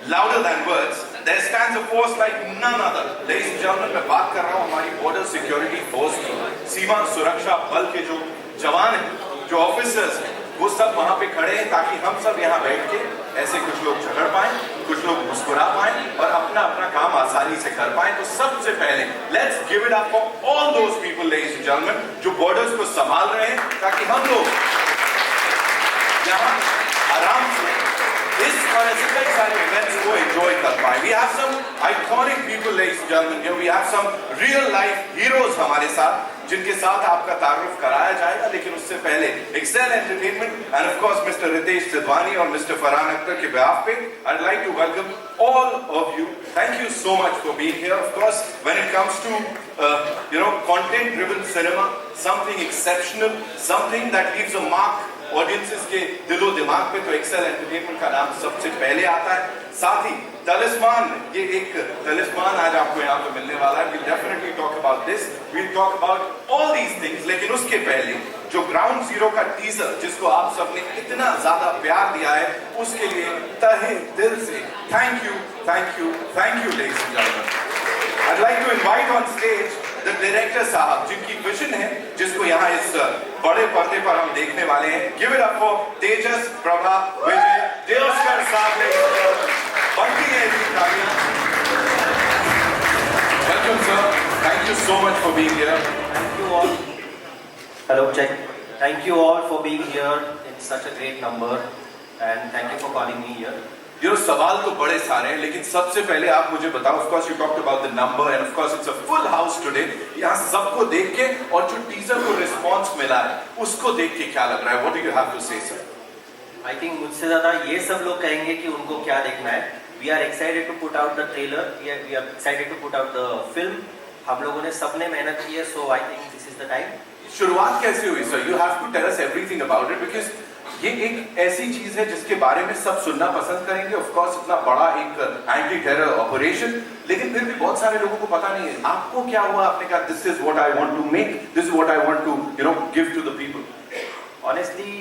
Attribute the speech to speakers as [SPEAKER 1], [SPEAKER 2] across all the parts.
[SPEAKER 1] louder than words, there stands a force like none other. Ladies and gentlemen, मैं बात कर रहा हूँ हमारी बॉर्डर सिक्योरिटी फोर्स की, सीमा सुरक्षा बल के जो जवान हैं, जो ऑफिसर्स हैं, वो सब वहाँ पे खड़े हैं ताकि हम सब यहाँ बैठ के ऐसे कुछ लोग झगड़ पाएं, कुछ लोग मुस्कुरा पाएं और अपना अपना काम आसानी से कर पाएं। तो सबसे पहले let's give it up for all those people, ladies and gentleman, जो बॉर्डर्स को संभाल रहे हैं ताकि हम लोग यहाँ आराम से इस और ऐसे कई सारे इवेंट्स को एंजॉय कर पाए। We have some iconic people, ladies and gentlemen, here. We have some real life heroes हमारे साथ, जिनके साथ आपका तारुफ कराया जाएगा। लेकिन उससे पहले Excel entertainment and of course mister Ritesh Sidhwani और मिस्टर फरहान अख्तर के बिहाफ पे I'd like to welcome all of you. Thank you so much for being here. Of course, when it comes to content-driven cinema, something exceptional, something that leaves a mark audiences के दिलो दिमाग पे, तो Excel entertainment का नाम सबसे पहले आता है। साथ ही तलिस्मान, ये एक तलिस्मान आज आपको यहाँ पे मिलने वाला है। We'll definitely talk about this. We'll talk about all these things. लेकिन उसके पहले जो ग्राउंड जीरो का टीजर, जिसको आप सबने इतना ज्यादा प्यार दिया है, उसके लिए तहे दिल से thank you, thank you, thank you, ladies and gentleman. I'd like to invite on stage the director साहब, जिनकी विजन है, जिसको यहाँ इस बड़े पर्दे पर हम देखने वाले हैं। Give it up for तेजस प्रभा विजय देवस्कर साहब। बनती है इनकी तालियां। Welcome sir. Thank you so much for being here.
[SPEAKER 2] Thank you all. Hello, check. Thank you all for being here in such a great number, and thank you for calling me here.
[SPEAKER 1] सवाल तो बड़े सारे हैं, लेकिन सबसे पहले आप मुझे बताओ, of course you talked about the number and of course it's a full house today. यहाँ सबको देख के और जो टीजर को रिस्पांस मिला है, उसको देख के क्या लग रहा है? What do you have to say, sir?
[SPEAKER 2] I think मुझसे ज़्यादा ये सब लोग कहेंगे कि उनको क्या देखना है। We are excited to put out the trailer. We are excited to put out the film. हम लोगों ने सबने मेहनत की है, so I think this is the time.
[SPEAKER 1] शुरुआत कैसे हुई, sir? You have to tell us everything about it because ये एक ऐसी चीज है जिसके बारे में सब सुनना पसंद करेंगे। ऑफ कोर्स इतना बड़ा एक एंटी टेरर ऑपरेशन, लेकिन फिर भी बहुत सारे लोगों को पता नहीं है। आपको क्या हुआ? आपने कहा this is what I want to make, this is what I want to give to the people.
[SPEAKER 2] Honestly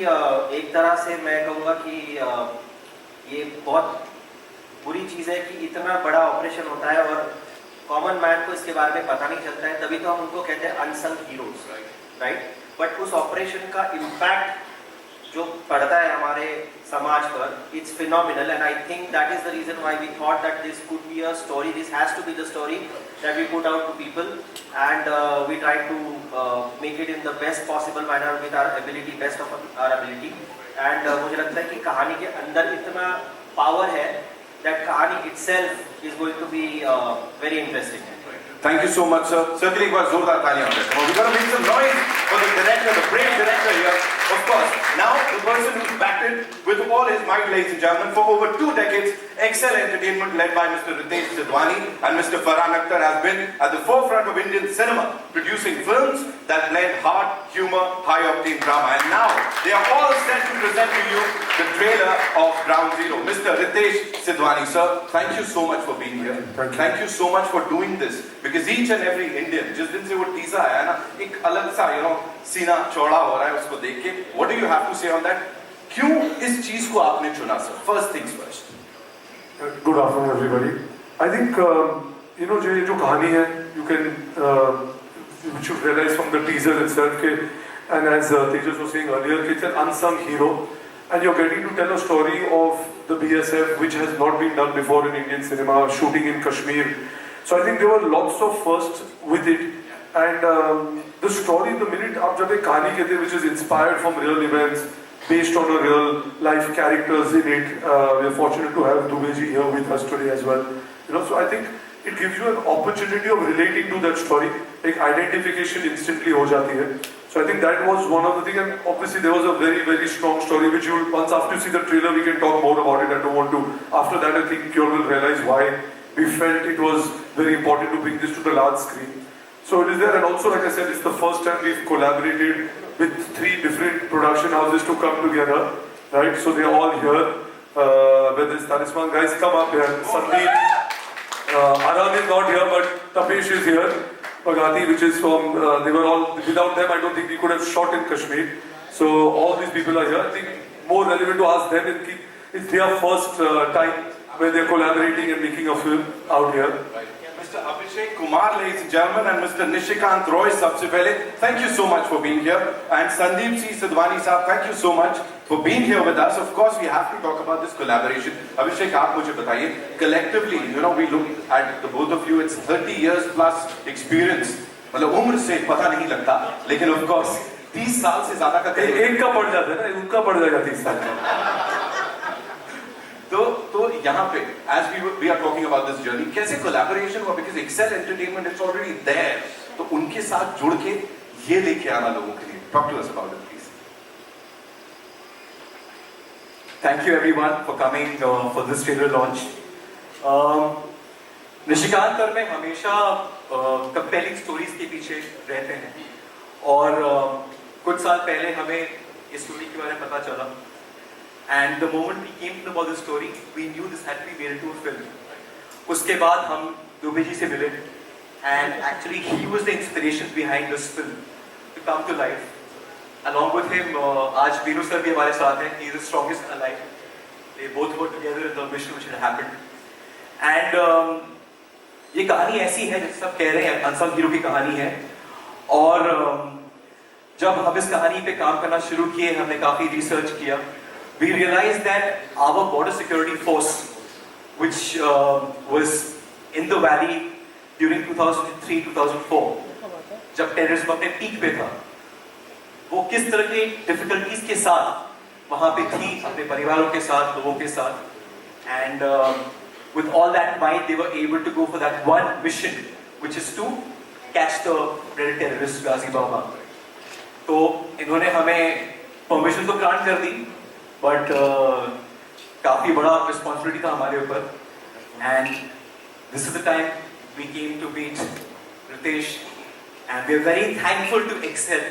[SPEAKER 2] एक तरह से मैं कहूँगा कि ये बहुत बुरी चीज़ है कि इतना बड़ा ऑपरेशन होता है और कॉमन मैन को इसके बारे में पता नहीं चलता है, तभी तो हम उनको कहते हैं अनसंग हीरोज, राइट। बट उस ऑपरेशन का इम्पैक्ट जो पड़ता है हमारे समाज पर, it's phenomenal, and I think that is the reason why we thought that this could be a story. This has to be the story that we put out to people, and we try to make it in the best possible manner with our ability, best of our ability. And मुझे लगता है कि कहानी के अंदर इतना power है that कहानी itself is going to be very interesting.
[SPEAKER 1] Thank you so much, sir. Certainly, एक बार जोरदार तालियां हो जाए। We're going to make some noise for the director, the brave director here. Of course, now the person who's backed it with all his might, ladies and gentlemen, for over 2 decades, Excel Entertainment, led by Mr. Ritesh Sidhwani and Mr. Farhan Akhtar, has been at the forefront of Indian cinema, producing films that blend heart, humor, high-octane drama. And now they are all set to present to you the trailer of Ground Zero. Mr. Ritesh Sidhwani, sir, thank you so much for being here. Thank you so much for doing this. Because each and every Indian, जिस दिन से वो teaser आया ना, एक अलग सा सीना चौड़ा हो रहा है उसको देख के। What do you have to say on that? क्यों इस चीज को आपने चुना, sir? First things first.
[SPEAKER 3] Good afternoon, everybody. I think जो कहानी है, you can which you realize from the teaser itself, and as Tejas was saying earlier, it's an unsung hero, and you're getting to tell a story of the BSF, which has not been done before in Indian cinema, shooting in Kashmir. So I think there were lots of firsts with it, and the story, the minute आप जब एक कहानी कहते हैं which is inspired from real events, based on a real life characters in it, we are fortunate to have Dubey ji here with us today as well. So I think it gives you an opportunity of relating to that story. एक identification instantly हो जाती है. So I think that was one of the things, and obviously there was a very, very strong story which you will, once after you see the trailer, we can talk more about it. I don't want to. After that, I think you will realize why we felt it was very important to bring this to the large screen. So it is there, and also, like I said, it's the first time we've collaborated with 3 different production houses to come together, right? So they're all here. Whether it's Talisman, guys, come up here. Sandeep, Anand is not here, but Tapesh is here. Pagati, which is from, they were all, without them, I don't think we could have shot in Kashmir. So all these people are here. I think more relevant to ask them, it's their first time where they're collaborating and making a film out here.
[SPEAKER 1] Mr. Abhishek Kumar, ladies and gentlemen, and Mr. Nishikant Roy, सबसे पहले, thank you so much for being here. And Sandeep C. Sidhwani साहब, thank you so much for being here with us. Of course, we have to talk about this collaboration. Abhishek, आप मुझे बताइए, collectively, you know, we look at the both of you, it's 30 years plus experience. मतलब उम्र से पता नहीं लगता, लेकिन of course 30 साल से ज्यादा का
[SPEAKER 3] एक का पड़ जाता है ना, उनका पड़ जाएगा 30 साल का।
[SPEAKER 1] तो यहाँ पे as we are talking about this journey, कैसे collaboration हुआ? Because Excel Entertainment it's already there, तो उनके साथ जुड़ के ये लेके आना लोगों के लिए. Talk to us about it, please.
[SPEAKER 4] Thank you everyone for coming for this trailer launch. Nishikant और मैं हमेशा कंपेलिंग स्टोरीज के पीछे रहते हैं और कुछ साल पहले हमें इस स्टोरी के बारे में पता चला and the moment we came to know about the story we knew this had to be made into a film. उसके बाद हम दुबे जी से मिले and actually he was the inspiration behind this film to come to life. Along with him आज Veeru sir भी हमारे साथ हैं. He is the strongest alive. They both were together in the mission which had happened and ये कहानी ऐसी है जैसे सब कह रहे हैं अनसंग हीरो की कहानी है और जब हम इस कहानी पे काम करना शुरू किए हमने काफी रिसर्च किया. We realized that our border security force which was in the valley during 2003-2004 जब टेररिज्म अपने पीक पे था वो किस तरह के डिफिकल्टीज के साथ वहां पे थी अपने परिवारों के साथ लोगों के साथ and with all that might they were able to go for that one mission which is to catch the red terrorist Ghazi Baba. तो इन्होंने हमें परमिशन तो ग्रांट कर दी बट काफी बड़ा रिस्पॉन्सिबिलिटी था हमारे ऊपर and this is the time we came to meet Ritesh and we are very thankful to Excel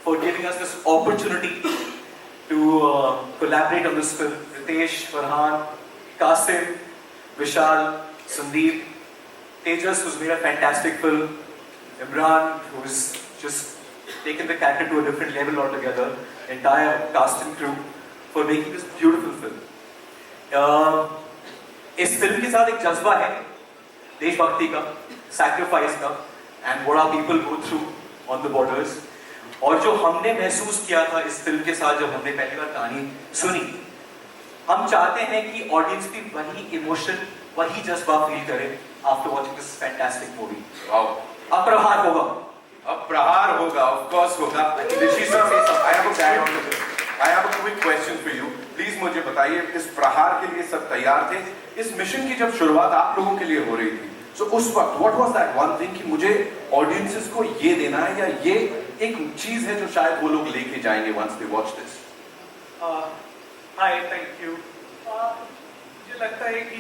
[SPEAKER 4] for giving us this opportunity to collaborate on this film. Ritesh, Farhan, Kasim, Vishal, Sandeep, Tejas who's made a fantastic film, Imran who's just taken the character to a different level altogether, entire cast and crew for making this beautiful film. इस film के साथ एक जज्बा है देशभक्ति का, sacrifice का and what our people go through on the borders. और जो हमने महसूस किया था इस फिल्म के साथ जब हमने पहली बार कहानी सुनी, हम चाहते हैं कि ऑडियंस भी वही इमोशन वही जज्बा फील करे after watching this fantastic movie.
[SPEAKER 1] Wow.
[SPEAKER 4] अब प्रहार होगा.
[SPEAKER 1] अब प्रहार होगा, of course होगा. ऋषि sir, I have a add on to this. I have a quick question for you. Please मुझे बताइए इस प्रहार के लिए सब तैयार थे? इस मिशन की जब शुरुआत आप लोगों के लिए हो रही थी, so उस वक्त what was that one thing कि मुझे ऑडियंसेस को ये देना है या ये एक चीज है जो शायद वो लोग लेके जाएंगे once they watch this?
[SPEAKER 5] Hi, thank you. मुझे लगता है कि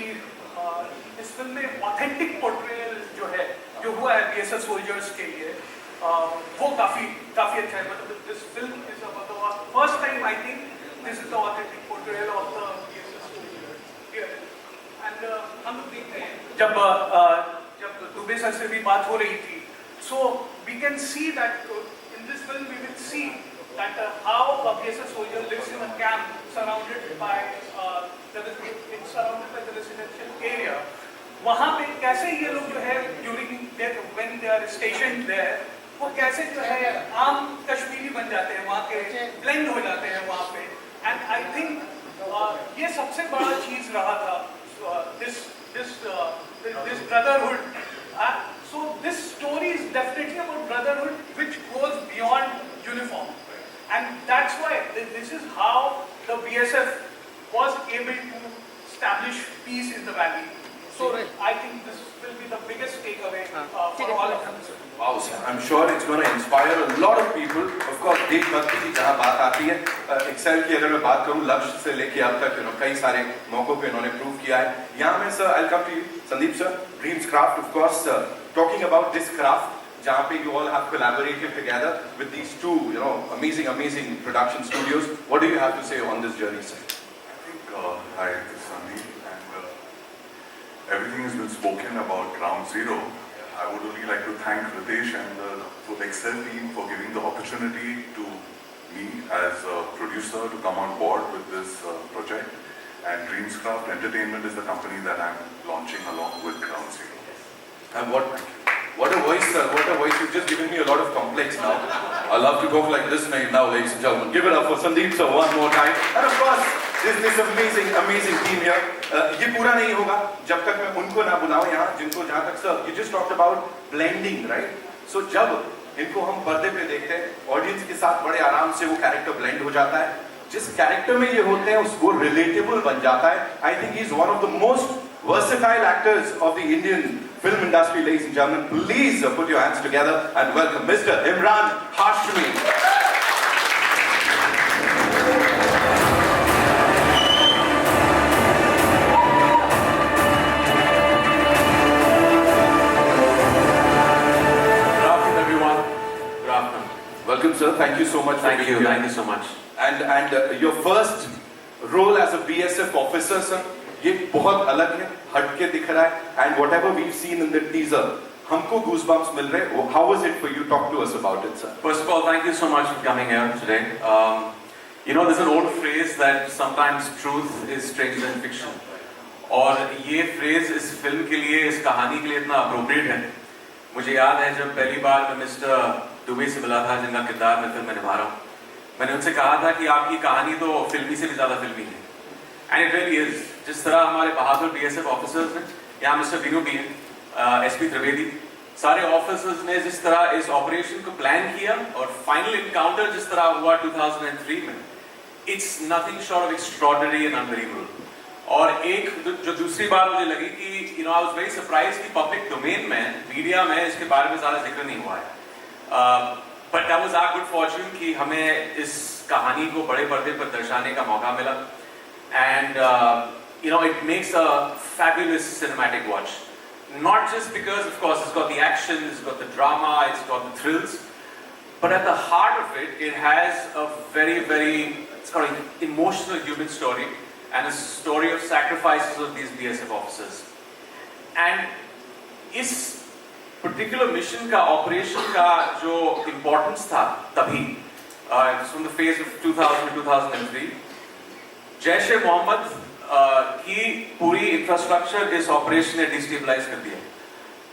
[SPEAKER 5] इस फिल्म में ऑथेंटिक पोर्ट्रेयल जो हुआ है बीएसएफ सोल्जर्स के लिए वो काफी अच्छा है. मतलब this film is about first time I think this is the authentic portrayal of the BSF soldiers and हम लोग देख रहे हैं जब दुबे सर से भी बात हो रही थी, so we can see that in this film we will see that how a BSF soldier lives in a camp surrounded by it's surrounded by the residential area. वहाँ पे कैसे ये लोग जो है when they are stationed there वो कैसे जो है आम कश्मीरी बन जाते हैं, वहाँ के blend हो जाते हैं वहाँ पे. And I think ये सबसे बड़ा चीज रहा था this brotherhood. So this story is definitely about brotherhood which goes beyond uniform. And that's why this is how the BSF was able to establish peace in the valley. So I think this will be the biggest takeaway for all of us.
[SPEAKER 1] Wow, sir. I'm sure it's going to inspire a lot of people. Of course, देशभक्ति की जहाँ बात आती है, Excel की अगर मैं बात करूँ लक्ष्य से लेके अब तक कई सारे मौकों पे इन्होंने प्रूव किया है. यहाँ में sir I'll come to you, Sandeep sir, Dreams Craft, of course, talking about this craft. जहाँ पे you all have collaborated together with these two, amazing production studios. What do you have to say on this journey, sir?
[SPEAKER 6] I think, hi, this is Sandeep, and everything has been spoken about Round Zero. I would only like to thank Ritesh and the full Excel team for giving the opportunity to me as a producer to come on board with this project. And Dreamscraft Entertainment is the company
[SPEAKER 1] And what a voice, sir. What a voice. You've just given me a lot of complex now. I love to talk like this now, ladies and gentlemen. Give it up for Sandeep sir one more time. And of course, this amazing team here. ये पूरा नहीं होगा जब तक मैं उनको ना बुलाऊं यहाँ जिनको जहाँ तक sir you just talked about blending, right? So जब इनको हम पर्दे पे देखते हैं ऑडियंस के साथ बड़े आराम से वो कैरेक्टर ब्लेंड हो जाता है जिस कैरेक्टर में ये होते हैं वो रिलेटेबल बन जाता है I think he is one of the most versatile actors of the Indian film industry, ladies and gentlemen. Please put your hands together and welcome Mr. Imran Hashmi. Welcome, sir. Thank you so much for being here.
[SPEAKER 7] Thank you so much.
[SPEAKER 1] And your first role as a BSF officer, sir, ये बहुत अलग है, हटके दिख रहा है. And whatever we've seen in the teaser, हमको goosebumps मिल रहे हैं. How was it for you? Talk to us about it, sir.
[SPEAKER 7] First of all, thank you so much for coming here today. You know, there's an old phrase that sometimes truth is stranger than fiction. और ये phrase इस film के लिए, इस कहानी के लिए इतना appropriate है. मुझे याद है जब पहली बार मैं मिस्टर दुबे से मिला था जिनका किरदार मैं फिल्म में निभा रहा हूँ, मैंने उनसे कहा था कि आपकी कहानी तो फिल्मी से भी ज़्यादा फिल्मी है. And it really is. जिस तरह हमारे बहादुर बीएसएफ ऑफिसर्स हैं, यहाँ मिस्टर विनू भी हैं, एसपी त्रिवेदी, सारे ऑफिसर्स ने जिस तरह इस ऑपरेशन को प्लान किया और फाइनल इनकाउंटर जिस तरह हुआ 2003 में, it's nothing short of extraordinary and unbelievable. और एक जो दूसरी बात मुझे लगी कि you know I was very surprise कि पब्लिक डोमेन में, मीडिया में इसके बारे में ज़्यादा जिक्र नहीं हुआ है. But that was our good fortune कि हमें इस कहानी को बड़े पर्दे पर दर्शाने का मौका मिला. And you know, it makes a fabulous cinematic watch. Not just because, of course, it's got the action, it's got the drama, it's got the thrills, but at the heart of it, it has a it's got an emotional human story and a story of sacrifices of these BSF officers. And इस particular mission का, operation का जो importance था तभी, from the phase of 2000 to 2003, Jaish ए मोहम्मद की पूरी infrastructure इस operation ने डिस्टेबलाइज कर दिया.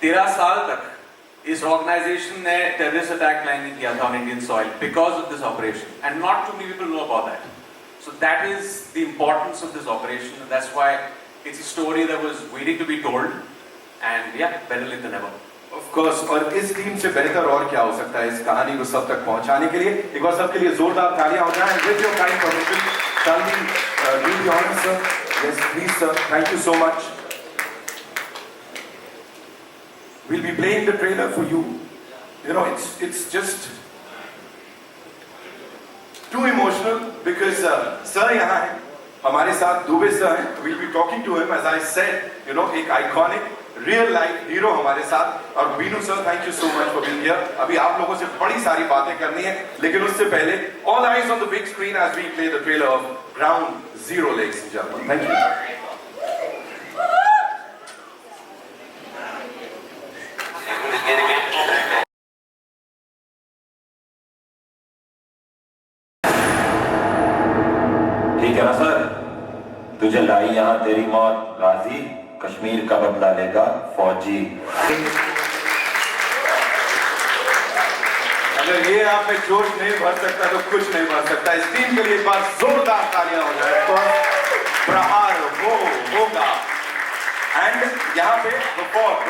[SPEAKER 7] 13 साल तक इस ऑर्गेनाइजेशन ने टेररिस्ट अटैक प्लान नहीं किया था on Indian soil because of this operation, and not too many people know about that. So that is the importance of this operation, and that's why it's a story that was waiting to be told, and yeah better late than never.
[SPEAKER 1] Of course, और इस team से बेहतर और क्या हो सकता है इस कहानी को सब तक पहुंचाने के लिए. एक बार सबके लिए जोरदार तालियां हो जाएं. With your kind permission, shall we do the honors, sir? Yes, please, sir. Thank you so much. We'll be playing the trailer for you. You know, it's just too emotional because sir यहाँ है, हमारे साथ Dubey sir हैं. We'll be talking to him, as I said. You know, एक iconic real life hero हमारे साथ. और Binu sir, thank you so much for being here. अभी आप लोगों से बड़ी सारी बातें करनी है, लेकिन उससे पहले all eyes on the big screen as we play the trailer of Ground Zero, ladies and gentlemen. Thank you.
[SPEAKER 8] ठीक है ना सर, तुझे लाई यहाँ तेरी मौत, गाजी कश्मीर का बदला लेगा फौजी.
[SPEAKER 1] अगर ये आप में जोश नहीं भर सकता तो कुछ नहीं भर सकता. इस टीम के लिए एक बार जोरदार तालियां हो जाए तो प्रहार होगा. एंड यहाँ पे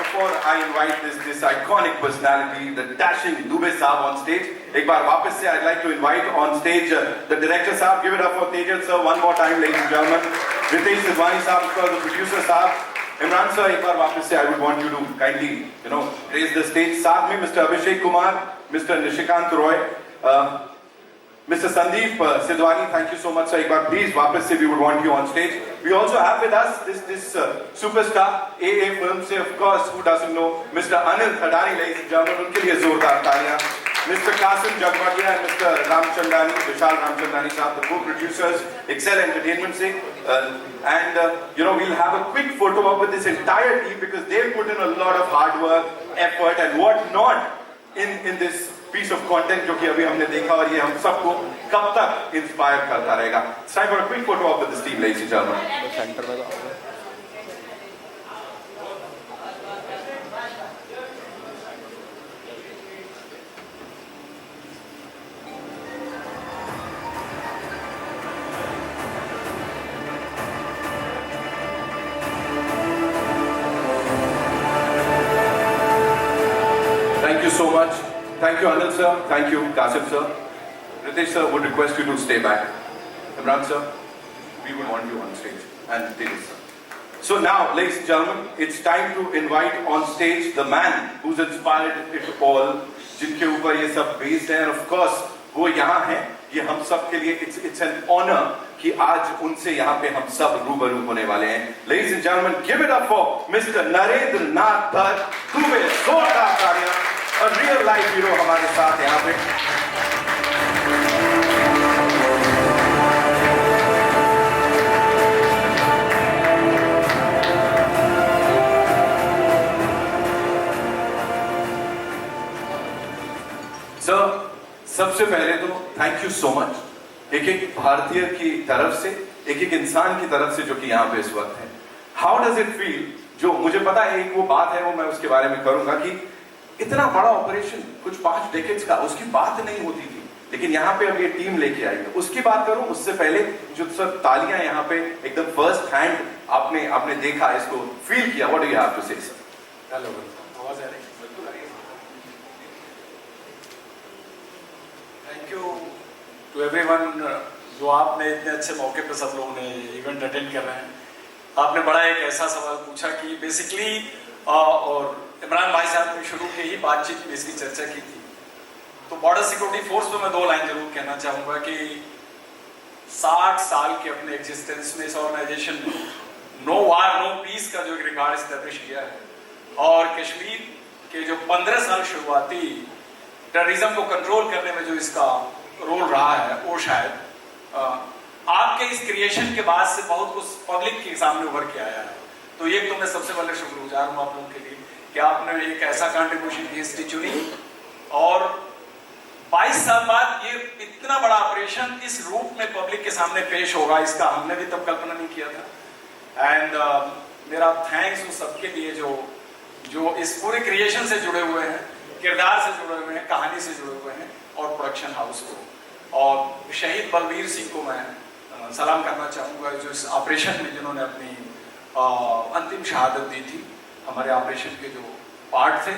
[SPEAKER 1] before I invite this iconic personality, the dashing Dubey साहब on stage, एक बार वापस से I'd like to invite on stage the director साहब. Give it up for Tejas sir one more time, ladies and gentlemen. Ritesh Sidwani साहब, the producer साहब. Imran sir, एक बार वापस से I would want you to kindly, you know, raise the stage. साथ में Mr. Abhishek Kumar, Mr. Nishikant Roy, Mr. Sandeep Sidwani, thank you so much sir. एक बार please वापस से we would want you on stage. We also have with us this superstar AA film से, of course, who doesn't know, Mr. Anil Thadani, ladies and gentlemen. उनके लिए जोरदार तालियां. Mr. Qasim Jagmadia and Mr. Ramchandani, Vishal Ramchandani साहब, the co-producers, Excel Entertainment से. And you know, we'll have a quick photo up with this entire team because they've put in a lot of hard work, effort and what not in this piece of content जो कि अभी हमने देखा, और ये हम सबको कब तक इंस्पायर करता रहेगा. It's time for a quick photo up with this team, ladies and gentlemen. you so much. Thank you, Anil sir. Thank you, Kasim sir. Ritesh sir would request you to stay back. Imran sir, we would want you on stage. And Tejas sir. So now, ladies and gentlemen, it's time to invite on stage the man who's inspired it all, जिनके ऊपर ये सब based है, and of course, वो यहाँ हैं. ये हम सब के लिए it's an honor कि आज उनसे यहाँ पे हम सब रूबरू होने वाले हैं. Ladies and gentlemen, give it up for Mr. Narendra Nath Bhatt, Dubey. जोरदार तालियां. A real life hero हमारे साथ यहाँ पे. सर, सबसे पहले तो थैंक यू सो मच एक एक भारतीय की तरफ से, एक एक इंसान की तरफ से जो कि यहाँ पे इस वक्त है. How does it feel? जो मुझे पता है एक वो बात है, वो मैं उसके बारे में करूंगा कि इतना बड़ा ऑपरेशन कुछ 5 डेकेड्स का, उसकी बात नहीं होती थी, लेकिन यहाँ पे अब ये टीम लेके आई है. उसकी बात करूं उससे पहले जो सब तालियां यहाँ पे एकदम फर्स्ट हैंड आपने देखा, इसको फील किया, what do you have to say sir?
[SPEAKER 9] Hello, आवाज आ रही है? थैंक यू टू एवरीवन जो आपने इतने अच्छे मौके पे सब लोगों ने इवेंट अटेंड कर रहे हैं. आपने बड़ा एक ऐसा सवाल पूछा कि बेसिकली और इमरान भाई साहब ने शुरू की ही बातचीत में इसकी चर्चा की थी. तो बॉर्डर सिक्योरिटी फोर्स पे मैं 2 लाइन जरूर कहना चाहूँगा कि 60 साल के अपने एग्जिस्टेंस में इस ऑर्गेनाइजेशन ने नो वार नो पीस का जो एक रिकॉर्ड स्टैब्लिश किया है, और कश्मीर के जो 15 साल शुरुआती टेररिज्म को कंट्रोल करने में जो इसका रोल रहा है, वो शायद आपके इस क्रिएशन के बाद से बहुत कुछ पब्लिक के सामने उभर के आया है. तो ये तो मैं सबसे पहले शुक्रगुजार हूँ आप लोगों के लिए कि आपने एक ऐसा कंट्रीब्यूशन की हिस्ट्री चुनी, और 22 साल बाद ये इतना बड़ा ऑपरेशन इस रूप में पब्लिक के सामने पेश होगा, इसका हमने भी तब कल्पना नहीं किया था. एंड मेरा थैंक्स उन सबके लिए जो इस पूरे क्रिएशन से जुड़े हुए हैं, किरदार से जुड़े हुए हैं, कहानी से जुड़े हुए हैं, और प्रोडक्शन हाउस को, और शहीद बलबीर सिंह को मैं सलाम करना चाहूँगा जो इस ऑपरेशन में जिन्होंने अपनी अंतिम शहादत दी थी. हमारे ऑपरेशन के जो पार्ट थे,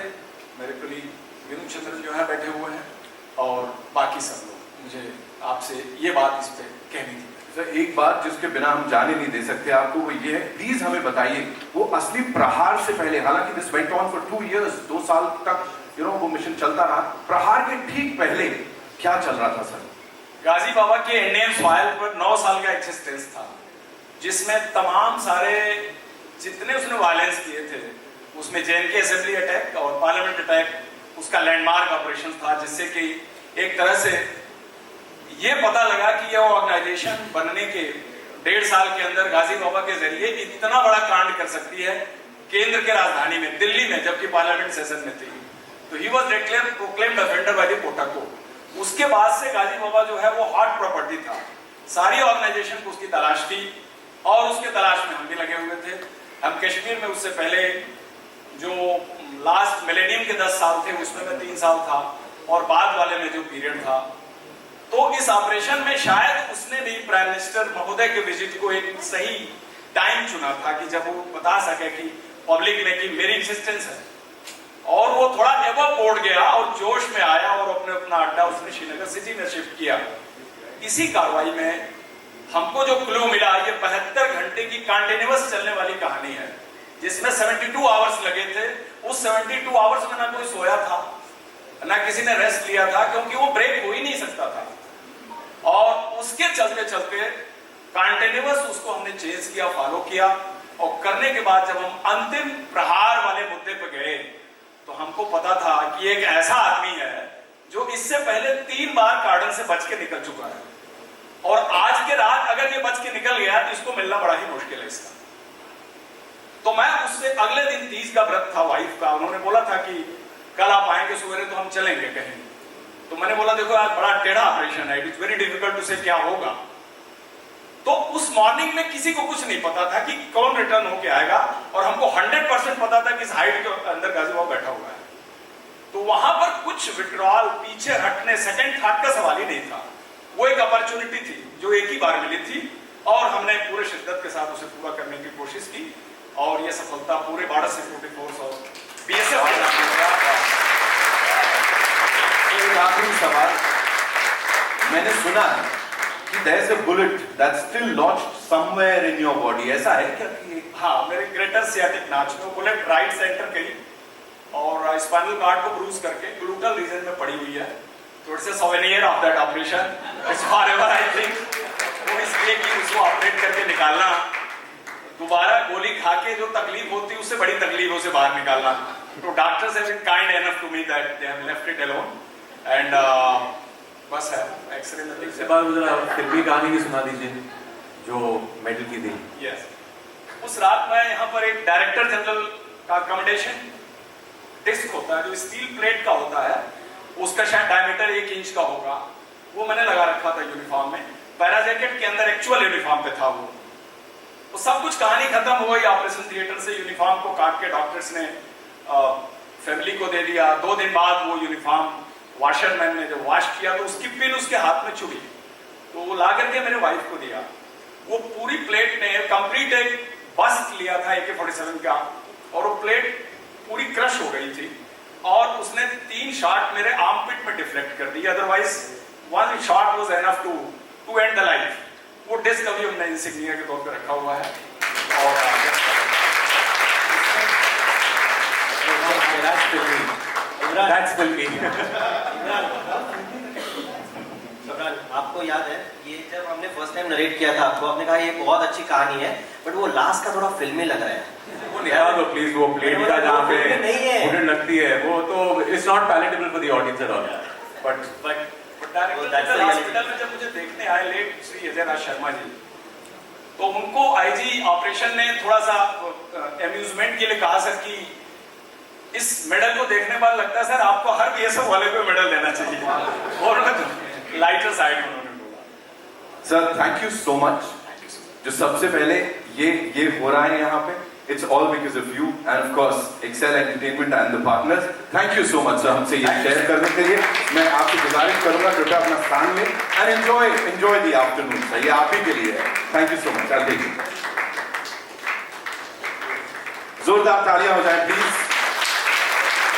[SPEAKER 9] मेरे कलीग विनु चंद्रन जो है बैठे हुए हैं, और बाकी सब लोग. मुझे आपसे ये बात इस पर कहनी थी.
[SPEAKER 1] सर, एक बात जिसके बिना हम जाने नहीं दे सकते आपको, वो ये है, प्लीज हमें बताइए वो असली प्रहार से पहले, हालांकि this went on for 2 years, 2 साल तक वो मिशन चलता रहा, प्रहार के ठीक पहले क्या चल रहा था सर?
[SPEAKER 9] गाजी बाबा के इंडियन सॉइल पर 9 साल का एक्सिस्टेंस था, जिसमें तमाम सारे जितने उसने वायलेंस किए थे, उसमें जेएनके असेंबली अटैक और पार्लियामेंट अटैक उसका लैंडमार्क ऑपरेशन था, जिससे कि एक तरह से ये पता लगा कि यह ऑर्गेनाइजेशन बनने के 1.5 साल के अंदर गाजी बाबा के जरिए इतना बड़ा कांड कर सकती है केंद्र के राजधानी में, दिल्ली में, जबकि पार्लियामेंट सेशन में थी. तो he was declared proclaimed offender by the POTA court. उसके बाद से गाजी बाबा जो है वो हॉट प्रॉपर्टी था. सारी ऑर्गेनाइजेशन को उसकी तलाश थी, और उसके तलाश में हम भी लगे हुए थे. हम कश्मीर में उससे पहले जो लास्ट मिलेनियम के 10 साल थे उसमें मैं 3 साल था, और बाद वाले में जो पीरियड था, तो इस ऑपरेशन में शायद उसने भी प्राइम मिनिस्टर महोदय के विजिट को एक सही टाइम चुना था कि जब वो बता सके कि पब्लिक में कि मेरी एग्जिस्टेंस है. और वो थोड़ा एवर बोर्ड गया और जोश में आया, और अपना अड्डा उसने श्रीनगर सिटी में शिफ्ट किया. इसी कार्रवाई में हमको जो क्लू मिला, ये 72 घंटे की कंटिन्यूअस चलने वाली कहानी है, जिसमें 72 आवर्स लगे थे. उस 72 आवर्स में ना कोई सोया था, ना किसी ने रेस्ट लिया था, क्योंकि वो ब्रेक हो ही नहीं सकता था. और उसके चलते चलते कंटिन्यूअस उसको हमने चेंज किया, फॉलो किया, और करने के बाद जब हम अंतिम प्रहार वाले मुद्दे पे गए, तो हमको पता था कि एक ऐसा आदमी है जो इससे पहले 3 बार कार्डन से बच के निकल चुका है, और आज के रात अगर ये बच के निकल गया तो इसको मिलना बड़ा ही मुश्किल है इसका. तो मैं उससे अगले दिन 30 का व्रत था वाइफ का, उन्होंने बोला था कि कल आप आएंगे सवेरे तो हम चलेंगे कहीं. तो मैंने बोला देखो आज बड़ा टेढ़ा ऑपरेशन है, it is very difficult to say क्या होगा. तो उस मॉर्निंग में किसी को कुछ नहीं पता था कि कौन रिटर्न होके आएगा, और हमको 100% पता था कि इस हाइट के अंदर गाजी बाबा बैठा हुआ है. तो वहां पर कुछ विड्रॉल, पीछे हटने, सेकंड थॉट का सवाल ही नहीं था. वो एक अपॉर्चुनिटी थी जो एक ही बार मिली थी, और हमने पूरे शिद्दत के साथ उसे पूरा करने की कोशिश की, और यह सफलता पूरे बॉर्डर सिक्योरिटी फोर्स और बीएसएफ
[SPEAKER 1] आखिरी सवाल, मैंने सुना है कि there is a bullet that's still lodged somewhere in your body. ऐसा है क्या कि
[SPEAKER 9] हाँ, मेरे ग्रेटर सियाटिक नाच में बुलेट राइट सेंटर गई और स्पाइनल कार्ड को ब्रूज करके ग्लूटल रीजन में पड़ी हुई है. तो it's a souvenir of that operation. It's forever I think. वो इसलिए कि उसको ऑपरेट करके निकालना, दोबारा गोली खा के जो तकलीफ होती है उससे बड़ी तकलीफों से बाहर निकालना. तो doctors have been kind enough to me that they have left it alone and बस है एक्सरे में.
[SPEAKER 7] इसके बाद मुझे फिल्मी कहानी भी सुना दीजिए जो मेडल की थी.
[SPEAKER 9] यस, उस रात में यहाँ पर एक डायरेक्टर जनरल का अकोमोडेशन डिस्क होता है जो स्टील प्लेट का होता है, उसका शायद डायमीटर 1 इंच का होगा. वो मैंने लगा रखा था यूनिफॉर्म में. पैरा जैकेट के अंदर एक्चुअल यूनिफॉर्म पे था वो. तो सब कुछ कहानी खत्म हो गई. ऑपरेशन थिएटर से यूनिफॉर्म को काट के डॉक्टर्स ने फैमिली को दे दिया. 2 दिन बाद वो यूनिफॉर्म वॉशरमैन ने जब वॉश किया तो उसकी पिन उसके हाथ में चुभी. तो वो ला करके मेरे वाइफ को दिया. वो पूरी प्लेट ने कंप्लीट एक बस्ट लिया था AK-47 का और वो प्लेट पूरी क्रश हो गई थी और उसने 3 शॉट मेरे आर्मपिट में डिफ्लेक्ट कर दी. Otherwise 1 shot was enough to end the life. वो डिस्क अभी हमने इंसिग्निया के तौर पे रखा हुआ है. और
[SPEAKER 7] That's filmy.
[SPEAKER 2] आपको याद है ये जब हमने फर्स्ट टाइम नरेट किया था आपको, आपने कहा ये बहुत अच्छी कहानी है बट वो लास्ट का थोड़ा फिल्मी लग रहा है.
[SPEAKER 7] वो नया तो प्लीज वो प्लेट का जहाँ पे
[SPEAKER 2] नहीं है.
[SPEAKER 7] बुलेट लगती है वो तो it's not palatable for the audience at all. But
[SPEAKER 9] director hospital में जब मुझे देखने आए लेट श्री अजय राज शर्मा जी, तो उनको आईजी ऑपरेशन ने थोड़ा सा अम्यूजमेंट के लिए कहा सर कि इस मेडल को देखने बाद लगता है सर आपको हर बीएसएफ वाले को मेडल देना चाहिए. और लाइटर साइड उन्होंने बोला.
[SPEAKER 1] Sir thank you so much. जो सबसे पहले ये हो रहा है यहाँ पे, it's all because of you and of course Excel entertainment and the partners. Thank you so much sir हमसे ये शेयर करने के लिए. मैं आपसे गुजारिश करूंगा कृपया अपना स्थान में and enjoy the afternoon. Sir ये आप ही के लिए है. Thank you so much. I think जोरदार तालियां हो जाए please.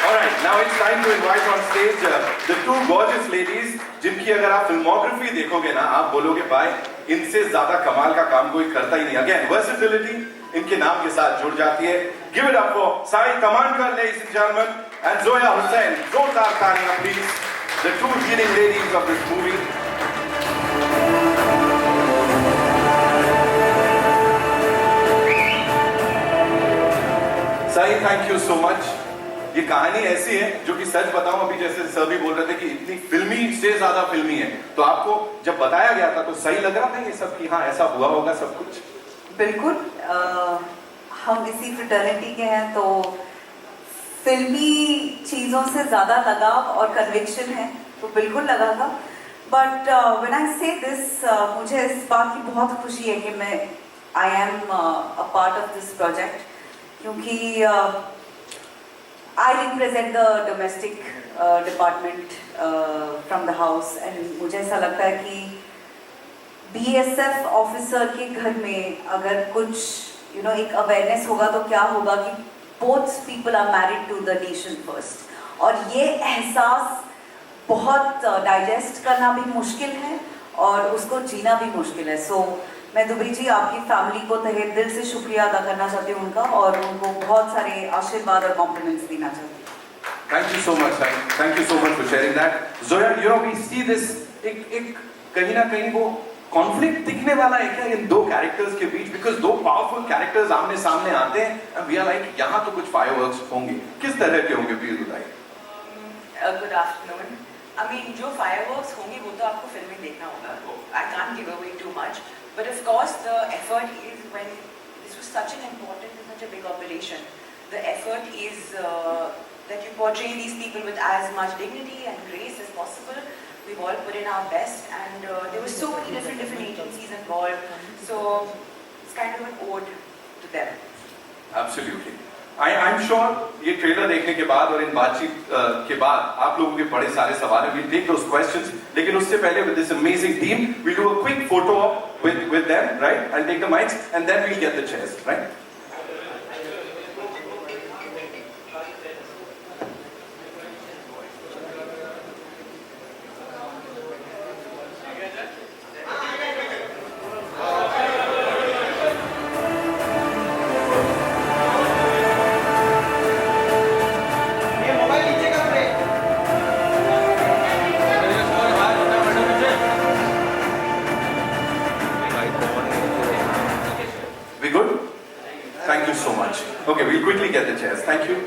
[SPEAKER 1] Alright, now it's time to invite on stage the 2 gorgeous ladies जिनकी अगर आप फिल्मोग्राफी देखोगे ना आप बोलोगे भाई इनसे ज्यादा कमाल का काम कोई करता ही नहीं. Again, versatility इनके नाम के साथ जुड़ जाती है. Give it up for Sai Kamankar, ladies and gentlemen, and Zoya Hussain. जोरदार तालियां please. The 2 leading ladies of this movie. Sai, thank you so much. ये कहानी ऐसी है जो कि सच बताऊं अभी जैसे सर भी बोल रहे थे कि इतनी फिल्मी से ज्यादा फिल्मी है. तो आपको जब बताया गया था तो सही लग रहा था ये सब कि हाँ ऐसा हुआ होगा सब कुछ?
[SPEAKER 10] बिल्कुल. हम इसी फ्रेटर्निटी के हैं तो फिल्मी चीजों से ज्यादा लगाव और कन्विक्शन है तो बिल्कुल लगा था. बट व्हेन आई से दिस मुझे इस बात की बहुत खुशी है कि मैं I am a part of this project क्योंकि I represent the domestic department from the house and मुझे ऐसा लगता है कि BSF ऑफिसर के घर में अगर कुछ एक अवेयरनेस होगा तो क्या होगा कि both people are married to the nation first. और ये एहसास बहुत डाइजेस्ट करना भी मुश्किल है और उसको जीना भी मुश्किल है. सो मैं दुबरी जी आपकी फैमिली को तहे दिल से शुक्रिया अदा करना चाहती हूँ उनका और उनको बहुत सारे आशीर्वाद और कॉम्प्लीमेंट्स देना चाहती हूँ.
[SPEAKER 1] Thank you so much. Thank you so much for sharing that. Zoya, we see this एक कहीं ना कहीं वो कॉन्फ्लिक्ट दिखने वाला है क्या इन 2 कैरेक्टर्स के बीच? बिकॉज 2 पावरफुल कैरेक्टर्स आमने सामने आते हैं and we are like यहाँ तो कुछ फायरवर्क्स होंगे. किस तरह के होंगे प्लीज बताइए.
[SPEAKER 11] Good afternoon. आई मीन जो फायरवर्क्स होंगे वो तो आपको फिल्म में देखना होगा. I can't give away too much. But of course, the effort is when this was such an important and such a big operation. The effort is that you portray these people with as much dignity and grace as possible. We've all put in our best, and there were so many different agencies involved. So it's kind of an ode to them.
[SPEAKER 1] Absolutely. I'm sure ये trailer देखने के बाद और इन बातचीत के बाद आप लोगों के बड़े सारे सवाल हैं. We'll take those questions. लेकिन उससे पहले with this amazing team, we'll do a quick photo op with them, right? I'll take the mics and then we'll get the chairs, right? chairs. Thank you.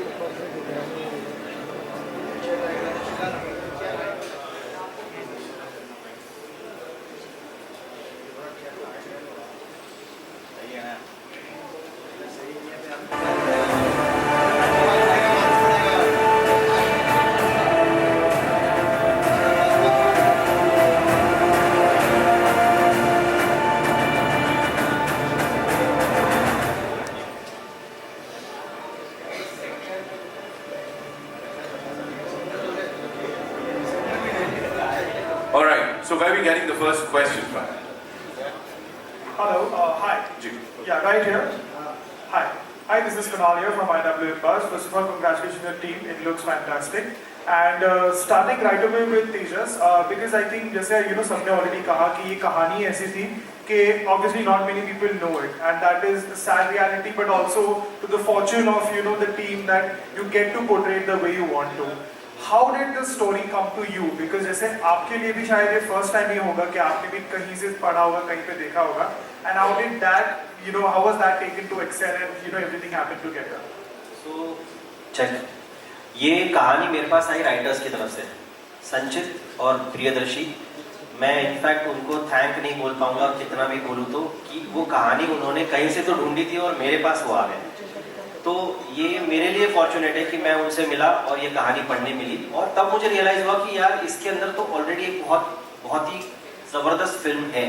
[SPEAKER 1] All right, so where are we getting the first question from?
[SPEAKER 12] Hello, hi.
[SPEAKER 1] Ji.
[SPEAKER 12] Yeah, right here. Hi. Hi, this is Kunal here from IW Buzz. First of all, congratulations to the team. It looks fantastic. And starting right away with Tejas, because I think जैसे सबने already कहा कि ये कहानी ऐसी थी कि obviously not many people know it, and that is a sad reality, but also to the fortune of the team that you get to portray it the way you want to. How did the story come to you? Because जैसे आपके लिए भी शायद ये first time ही होगा कि आपने भी कहीं से पढ़ा होगा, कहीं पे देखा होगा. And how did that, how was that taken to Excel and everything happened together?
[SPEAKER 2] So check. ये कहानी मेरे पास आई राइटर्स की तरफ से, संचित और प्रियदर्शी. मैं इनफैक्ट उनको थैंक नहीं बोल पाऊंगा कितना भी बोलूँ तो, कि वो कहानी उन्होंने कहीं से तो ढूंढी थी और मेरे पास वो आ गए. तो ये मेरे लिए फॉर्चुनेट है कि मैं उनसे मिला और ये कहानी पढ़ने मिली, और तब मुझे रियलाइज हुआ कि यार इसके अंदर तो ऑलरेडी एक बहुत ही ज़बरदस्त फिल्म है.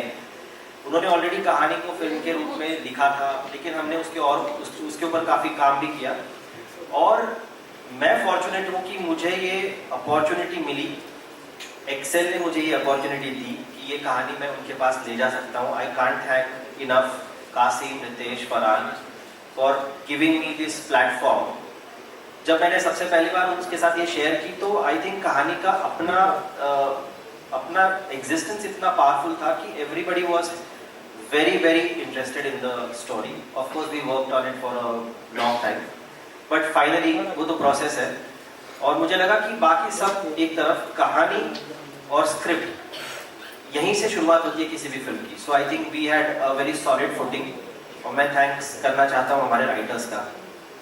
[SPEAKER 2] उन्होंने ऑलरेडी कहानी को फिल्म के रूप में लिखा था, लेकिन हमने उसके ऊपर काफ़ी काम भी किया. और मैं फॉर्चुनेट हूँ कि मुझे ये अपॉर्चुनिटी मिली, एक्सेल ने मुझे ये अपॉर्चुनिटी दी कि ये कहानी मैं उनके पास ले जा सकता हूँ. I can't thank enough Kasim, Ritesh, Farhan for giving me this platform. जब मैंने सबसे पहली बार उसके साथ ये शेयर की तो आई थिंक कहानी का अपना एग्जिस्टेंस इतना पावरफुल था कि everybody was very very interested in the story. Of course we worked on it for a long time, but finally वो तो प्रोसेस है. और मुझे लगा कि बाकी सब एक तरफ, कहानी और स्क्रिप्ट यहीं से शुरुआत होती है किसी भी फिल्म की. So I think we had a very solid footing. और मैं थैंक्स करना चाहता हूँ हमारे राइटर्स का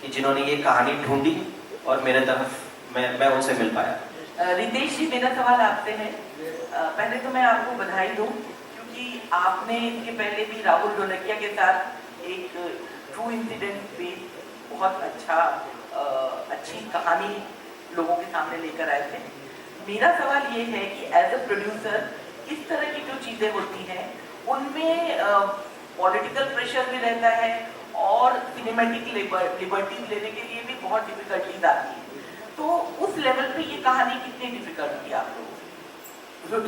[SPEAKER 2] कि जिन्होंने ये कहानी ढूंढी और मेरे तरफ मैं उनसे मिल पाया.
[SPEAKER 11] रितेश जी, मेरा सवाल आपसे है. पहले तो मैं आपको बधाई दूं क्योंकि आपने इसके पहले भी राहुल ढोलकिया के साथ एक ट्रू इंसिडेंट पे बहुत अच्छी कहानी लोगों के सामने लेकर आए थे. मेरा सवाल ये है कि एज अ प्रोड्यूसर इस तरह की जो चीज़ें होती हैं उनमें पॉलिटिकल प्रेशर भी रहता है और सिनेमैटिक लिबर्टीज लेने के लिए भी बहुत डिफिकल्टीज आती है. तो उस लेवल पे ये कहानी कितनी डिफिकल्ट थी आप लोगों?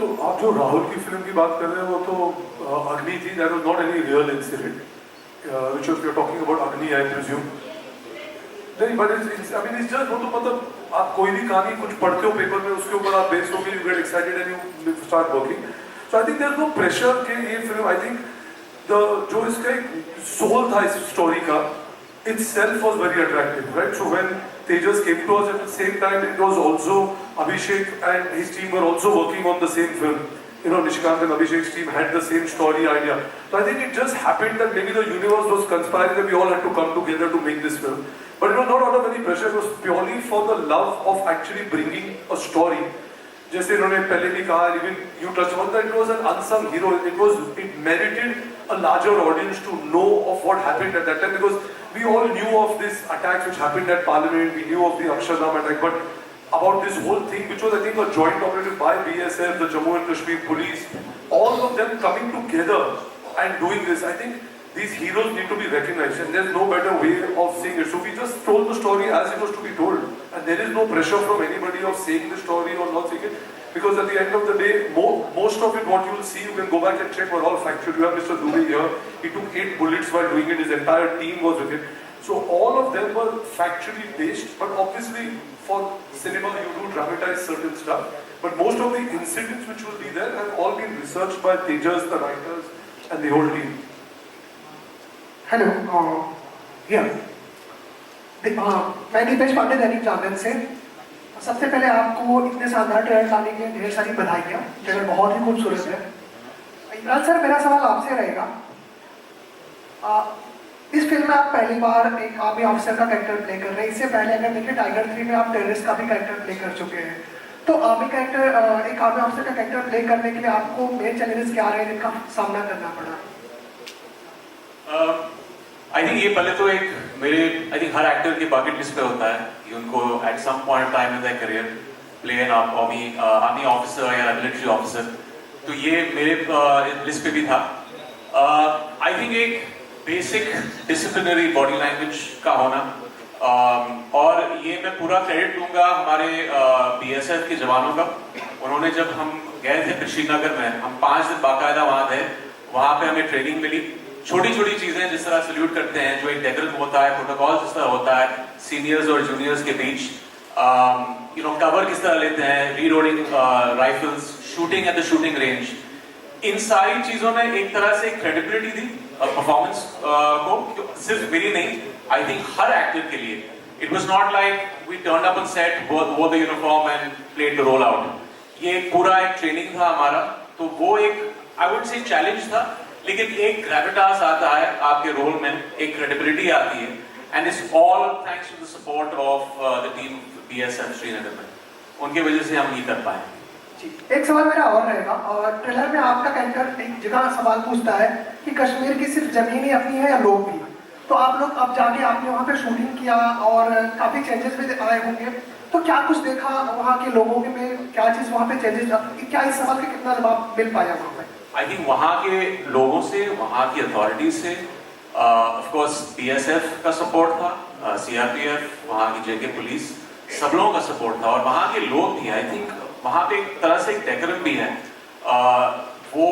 [SPEAKER 3] तो आप जो राहुल की फिल्म की बात कर रहे हैं वो तो अग्नि थी. That was not any real incident which you are talking about. Agni I presume नहीं, बट इट्स जस्ट वो तो मतलब आप कोई भी कहानी कुछ पढ़ते हो पेपर में, उसके ऊपर आप बेस्ड होकर you get excited and you start working. So I think there is no pressure कि ये फिल्म, आई थिंक जो इसका एक सोल था इस स्टोरी का, itself was very attractive, right? So when Tejas came to us at the same time, it was also Abhishek and his team were also working on the same film. Nishikant and Abhishek's team had the same story idea. So I think it just happened that maybe the universe was conspiring that we all had to come together to make this film. But it was not out of any pressure, it was purely for the love of actually bringing a story. जैसे इन्होंने पहले भी कहा, even you touched on that, it was an unsung hero. It merited a larger audience to know of what happened at that time, because we all knew of this attacks which happened at Parliament, we knew of the Akshardham attack, but about this whole thing, which was I think a joint operative by BSF, the Jammu and Kashmir police, all of them coming together and doing this, I think these heroes need to be recognized, and there's no better way of saying it. So we just told the story as it was to be told, and there is no pressure from anybody of saying the story or not saying it, because at the end of the day, most of it, what you will see, you can go back and check, were all factual. You have Mr. Dubey here, he took 8 bullets while doing it, his entire team was with him. So all of them were factually based, but obviously for cinema you do dramatize certain stuff. But most of the incidents which will be there have all been researched by Tejas, the writers, and the whole team.
[SPEAKER 12] Hello, मैं दीपेश पांडे, दैनिक जागरण से. सबसे पहले आपको इतने शानदार trailer लाने के लिए ढेर सारी बधाइयाँ. ट्रेलर बहुत ही खूबसूरत है. इमरान सर, मेरा सवाल आपसे रहेगा.
[SPEAKER 13] इस फिल्म में आप पहली बार एक आर्मी ऑफिसर का कैरेक्टर प्ले कर रहे हैं। इससे पहले अगर देखें टाइगर 3 में आप टेररिस्ट का भी कैरेक्टर प्ले कर चुके हैं। तो आर्मी कैरेक्टर एक आर्मी ऑफिसर का कैरेक्टर प्ले करने के लिए आपको मेन चैलेंजेस क्या रहे जिनका सामना करना पड़ा?
[SPEAKER 7] आई थिंक ये पहले तो एक मेरे आई थिंक हर एक्टर की बकेट लिस्ट पे होता है कि उनको at some point time in their career play an army officer या मिलिट्री ऑफिसर, तो ये मेरे लिस्ट पे भी था। आई थिंक एक बेसिक डिसिप्लिनरी बॉडी लैंग्वेज का होना, और ये मैं पूरा क्रेडिट दूंगा हमारे बीएसएफ के जवानों का। उन्होंने जब हम गए थे श्रीनगर में, हम 5 दिन बाकायदा वहाँ थे, वहाँ पे हमें ट्रेनिंग मिली। छोटी छोटी चीजें जिस तरह सल्यूट करते हैं, जो एक डेकोरम होता है, प्रोटोकॉल जिस तरह होता है सीनियर्स और जूनियर्स के बीच, कवर किस तरह लेते हैं, reloading rifles, shooting at the shooting range, इन सारी चीजों ने एक तरह से क्रेडिबिलिटी दी परफॉर्मेंस को। सिर्फ मेरी नहीं, आई थिंक हर एक्टर के लिए। It was not like we turn up on set, wore the uniform and played the role out. ये पूरा एक ट्रेनिंग था हमारा, तो वो एक आई वुड से चैलेंज था, लेकिन एक ग्रेविटास आता है आपके रोल में, एक क्रेडिबिलिटी आती है, and it's all thanks to the support of the team BSF Srinagar में। उनकी वजह से हम ये कर पाए।
[SPEAKER 13] एक सवाल मेरा और रहेगा, और ट्रेलर में आपका कैरेक्टर एक जगह सवाल पूछता है कि कश्मीर की सिर्फ जमीन ही अपनी है या लोग भी? तो आप लोग अब जाके आपने वहाँ पे शूटिंग किया और काफी चेंजेस भी आए होंगे, तो क्या कुछ देखा वहाँ के लोगों के में, क्या चीज वहाँ पे चेंजेस, क्या इस सवाल का कितना जवाब मिल पाया वहाँ पे?
[SPEAKER 7] आई थिंक वहाँ के लोगों से, वहाँ की अथॉरिटी से, ऑफ कोर्स बीएसएफ का सपोर्ट था, सीआरपीएफ, वहाँ की जेके पुलिस, सब लोगों का सपोर्ट था, और वहाँ के लोग भी। आई थिंक वहाँ पे एक तरह से एक डेकोरम भी है। वो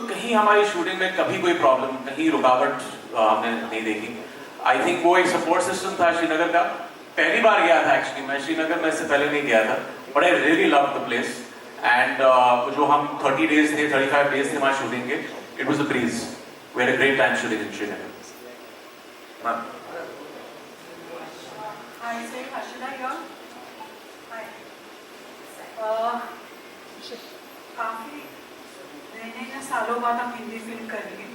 [SPEAKER 7] कहीं हमारी शूटिंग में कभी कोई प्रॉब्लम, कहीं रुकावट हमने नहीं देखी। आई थिंक वो एक सपोर्ट सिस्टम था श्रीनगर का। पहली बार गया था एक्चुअली मैं श्रीनगर में, इससे पहले नहीं गया था, but I really love the place. And जो हम 30 डेज थे, 35 डेज थे हमारे शूटिंग के, it was a breeze. We had a great time shooting in Srinagar.
[SPEAKER 14] Hi, say Hashina here. Hi. काफी नए सालों बाद हम हिंदी फिल्म करेंगे,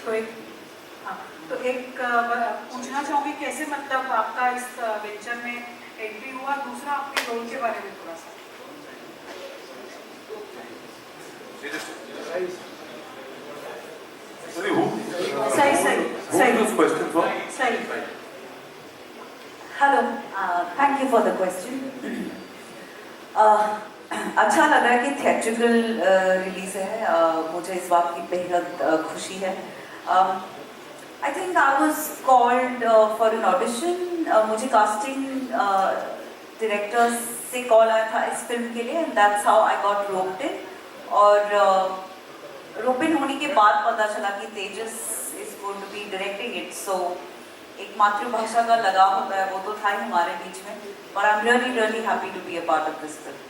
[SPEAKER 14] तो एक पूछना चाहूँगी कैसे मतलब आपका इस वेंचर में एंट्री हुआ, दूसरा आपके रोल के बारे में थोड़ा सा।
[SPEAKER 10] सही। Hello, thank you for the question. अच्छा लग रहा है कि थिएट्रिकल रिलीज है, मुझे इस बात की बेहद खुशी है। I think I was called for an audition. मुझे कास्टिंग डायरेक्टर से कॉल आया था इस फिल्म के लिए, and that's how I got roped in. और रोप इन होने के बाद पता चला कि Tejas is going to be directing it. So एक मातृभाषा का लगाव होता है, वो तो था ही हमारे बीच में, और I am really really happy to be a part of this film.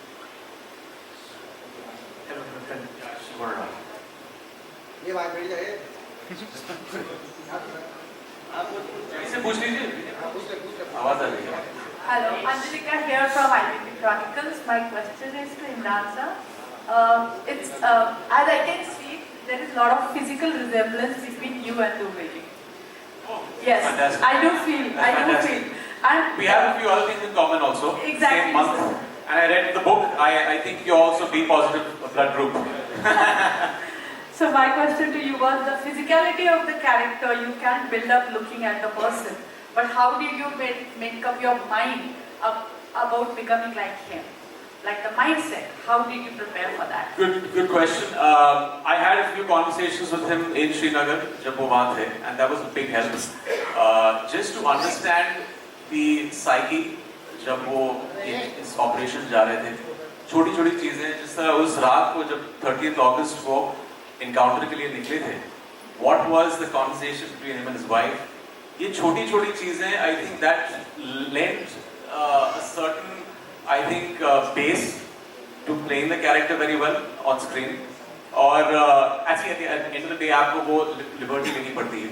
[SPEAKER 2] ये बात बड़ी है,
[SPEAKER 7] इसे पूछ लीजिए, आवाज आ रही है।
[SPEAKER 14] Hello, Anjalika here from Identity Chronicles. My question is to Imran sir. As I can see, there is a lot of physical resemblance between you and Dubey. Yes,
[SPEAKER 7] fantastic.
[SPEAKER 14] I do feel. And
[SPEAKER 7] we have a few other things in common also.
[SPEAKER 14] Exactly.
[SPEAKER 7] Same month. And I read the book. I think you also B positive blood group.
[SPEAKER 14] So my question to you was the physicality of the character you can build up looking at the person, but how did you make up your mind about becoming like him? Like the mindset, how did you prepare for that?
[SPEAKER 7] Good question. I had a few conversations with him in Srinagar जब वो वहाँ थे, and that was a big help. Just to understand the psyche जब वो इस operation जा रहे थे, छोटी छोटी चीजें, जिस तरह उस रात को जब 30th August वो इनकाउंटर के लिए निकले थे, what was the conversation between him and his wife? ये छोटी छोटी चीजें, I think that lent a certain, I think, base to playing the character very well on screen. और actually at the end of the day आपको वो liberty लेनी पड़ती है.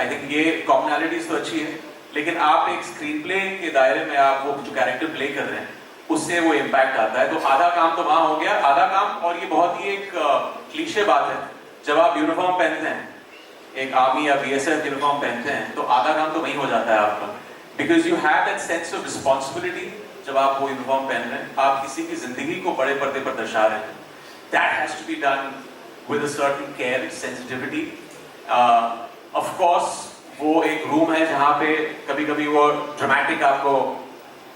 [SPEAKER 7] I think ये commonalities तो अच्छी है, लेकिन आप एक स्क्रीन प्ले के दायरे में आप वो जो कैरेक्टर प्ले कर रहे हैं, उससे वो इम्पैक्ट आता है। तो आधा काम तो वहाँ हो गया, आधा काम, और ये बहुत ही एक क्लीशे बात है, जब आप यूनिफॉर्म पहनते हैं एक आर्मी या BSF यूनिफॉर्म पहनते हैं तो आधा काम तो वहीं हो जाता है आपका, because you have that sense of responsibility. जब आप वो यूनिफॉर्म पहन रहे हैं, आप किसी की जिंदगी को बड़े पर्दे पर दर्शा रहे हैं, that has to be done with a certain care, sensitivity. Of course वो एक रूम है जहाँ पे कभी कभी वो ड्रामेटिक आपको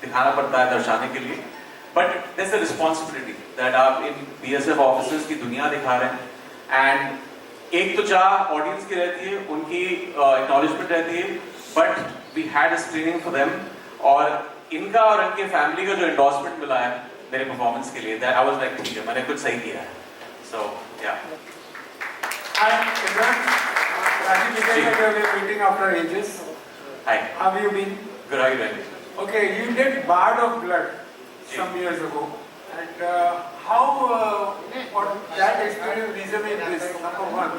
[SPEAKER 7] दिखाना पड़ता है दर्शाने के लिए, but there is a responsibility that आप इन BSF ऑफिसर्स की दुनिया दिखा रहे हैं। एंड एक तो चाह ऑडियंस की रहती है, उनकी एक्नॉलेजमेंट रहती है, but we had a screening for them, और इनका और इनके फैमिली का जो एंडोर्समेंट मिला है मेरे परफॉर्मेंस के लिए, दैट आई वाज लाइक ठीक है, मैंने कुछ सही किया है। सो या
[SPEAKER 15] Hi, Imran. Rajiv Vikas, we have been meeting after ages.
[SPEAKER 7] Hi.
[SPEAKER 15] How have you been?
[SPEAKER 7] Good, how are you doing?
[SPEAKER 15] Okay, you did Bard of Blood some years ago. And how what that experience vis-a-vis this, number one.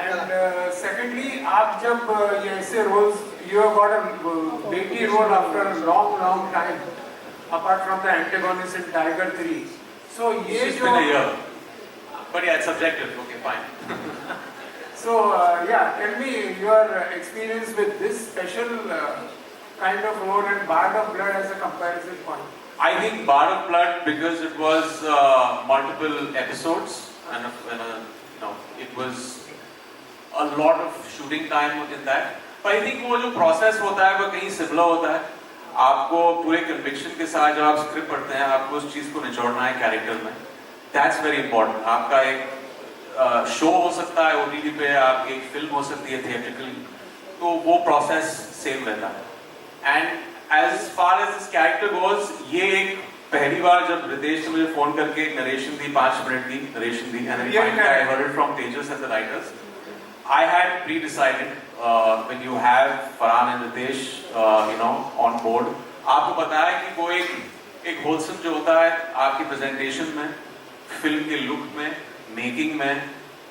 [SPEAKER 15] And secondly, आप जब ये ऐसे roles, you have got a weighty role after a long time, apart from the antagonist in Tiger 3. So ये
[SPEAKER 7] It's
[SPEAKER 15] जो
[SPEAKER 7] been a year. But yeah, it's subjective. Okay, fine.
[SPEAKER 15] So yeah, tell me your experience with this special kind of role and Bard of Blood as a comparison point.
[SPEAKER 7] I think Bard of Blood, because it was multiple episodes and no, it was a lot of shooting time in that. But I think वो जो process होता है वो कहीं similar होता है। आपको पूरे conviction के साथ जब आप script पढ़ते हैं, आपको उस चीज़ को निचोड़ना है character में। That's very important. आपका एक शो हो सकता है OTT पे, आपकी एक फिल्म हो सकती है थिएट्रिकली, तो वो प्रोसेस सेम रहता है। And as far as this character goes, ये एक पहली बार जब रितेश ने मुझे फोन करके एक नरेशन दी, 5 मिनट की narration the, and finally I heard it from Tejas and the writers. I had pre-decided when you have Farhan and Ritesh, on board, आपको पता है कि वो एक होलसम जो होता है आपकी प्रेजेंटेशन में, फिल्म के लुक में, मेकिंग में,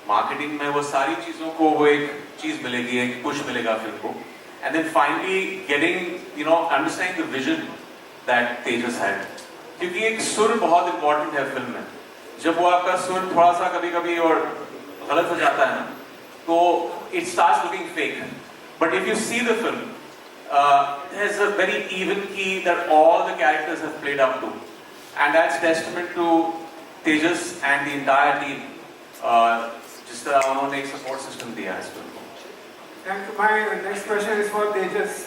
[SPEAKER 7] मार्केटिंग में, वो सारी चीजों को वो एक चीज मिलेगी, एक पुश मिलेगा फिल्म को, and then finally getting understanding the vision that Tejas had. क्योंकि एक सुर बहुत इंपॉर्टेंट है फिल्म में। जब वो आपका सुर थोड़ा सा कभी कभी और गलत हो जाता है ना, तो it starts looking fake. But if you see the film, there's a very even key that all the characters have played up to, and that's testament to Tejas and the entire team. जिस तरह उन्होंने एक support system दिया है इस film को।
[SPEAKER 15] Thank you. My next question is for Tejas.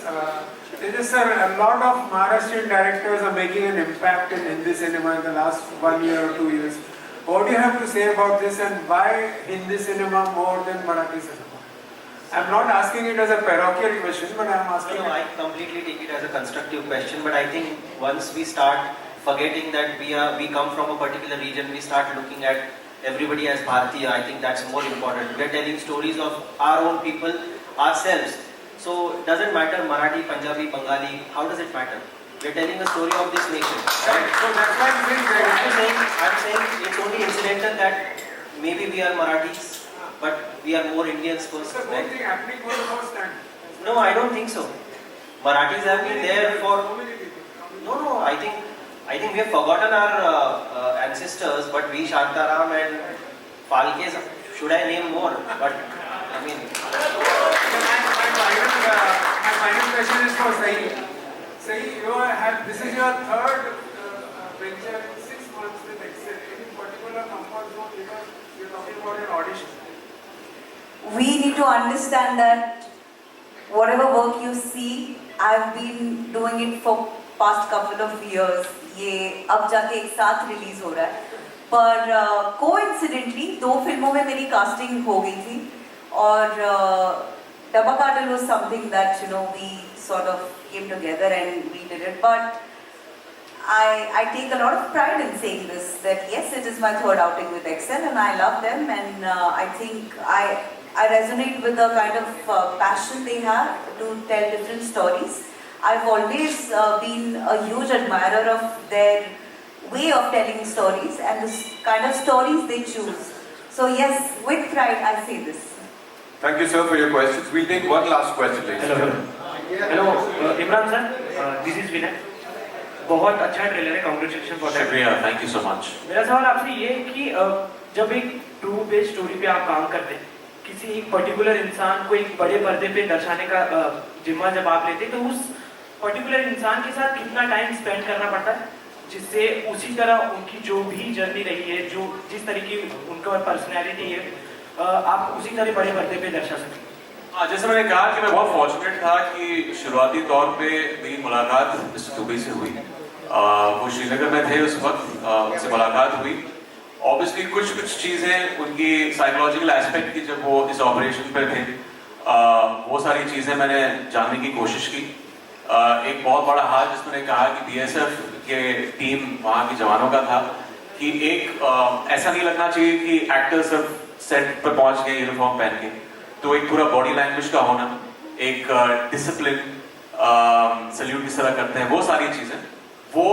[SPEAKER 15] Tejas sir, a lot of Maharashtrian directors are making an impact in Hindi cinema in the last 1 year or 2 years. What do you have to say about this, and why Hindi cinema more than Marathi cinema? I'm not asking it as a parochial question, but I'm asking.
[SPEAKER 2] No, I completely take it as a constructive question. But I think once we start forgetting that we come from a particular region, we start looking at everybody as Bharatiya. I think that's more important. We're telling stories of our own people, ourselves. So it doesn't matter Marathi, Punjabi, Bengali. How does it matter? We're telling a story of this nation.
[SPEAKER 15] Right. So that's why
[SPEAKER 2] I'm saying it's only incidental that maybe we are Marathis, but we are more Indians first.
[SPEAKER 15] Sir, one thing happening for the first time.
[SPEAKER 2] No, I don't think so. Marathis have been there for. No. I think we have forgotten our ancestors, but we Shantaram and Phalkes. Should I name more? But I mean.
[SPEAKER 15] My final question is for Sahi. Sahi, this is your third venture in 6 months with Excel. Any particular comfort zone, because you're talking about an audition?
[SPEAKER 10] We need to understand that whatever work you see, I've been doing it for past couple of years. ये अब जाके एक साथ release हो रहा है, पर coincidentally 2 फिल्मों में मेरी कास्टिंग हो गई थी, और Dabba Kadal was something that we sort of came together and we did it. But I take a lot of pride in saying this, that yes, it is my third outing with Excel and I love them, and I think I resonate with the kind of passion they have to tell different stories. I've always been a huge admirer of their way of telling stories and the kind of stories they choose. So yes, with pride I say this.
[SPEAKER 16] Thank you, sir, for your questions. We'll take one last question, ladies.
[SPEAKER 17] Hello, Imran sir. This is Vinay. बहुत अच्छा trailer है, congratulation for that.
[SPEAKER 7] शुक्रिया, thank you so much.
[SPEAKER 17] मेरा सवाल आपसे ये है कि जब एक ट्रू बेस्ड स्टोरी पे आप काम करते हैं किसी एक पर्टिकुलर इंसान को एक बड़े पर्दे पे दर्शाने का जिम्मा जब आप लेते हैं तो उस पर्टिकुलर इंसान के साथ कितना टाइम स्पेंड करना पड़ता है जिससे उसी तरह उनकी जो भी जर्नी रही है, जो जिस तरह की उनका पर्सनैलिटी है, आप उसी तरह बड़े पर्दे पे दर्शा सकें?
[SPEAKER 7] हाँ, जैसे मैंने कहा कि मैं बहुत फॉर्चुनेट था कि शुरुआती तौर पे मेरी मुलाकात मिस्टर दुबे से हुई। वो श्रीनगर में थे उस वक्त, उनसे मुलाकात हुई। ऑब्वियसली कुछ चीज़ें उनकी साइकोलॉजिकल एस्पेक्ट की, जब वो इस ऑपरेशन पे थे, वो सारी चीज़ें मैंने जानने की कोशिश की। एक बहुत बड़ा हाल जिसमें कहा कि बीएसएफ के टीम वहाँ के जवानों का था कि एक ऐसा नहीं लगना चाहिए कि एक्टर्स सब सेट पर पहुँच गए यूनिफॉर्म पहन के, तो एक पूरा बॉडी लैंग्वेज का होना, एक डिसिप्लिन, सल्यूट किस तरह करते हैं, वो सारी चीज़ें, वो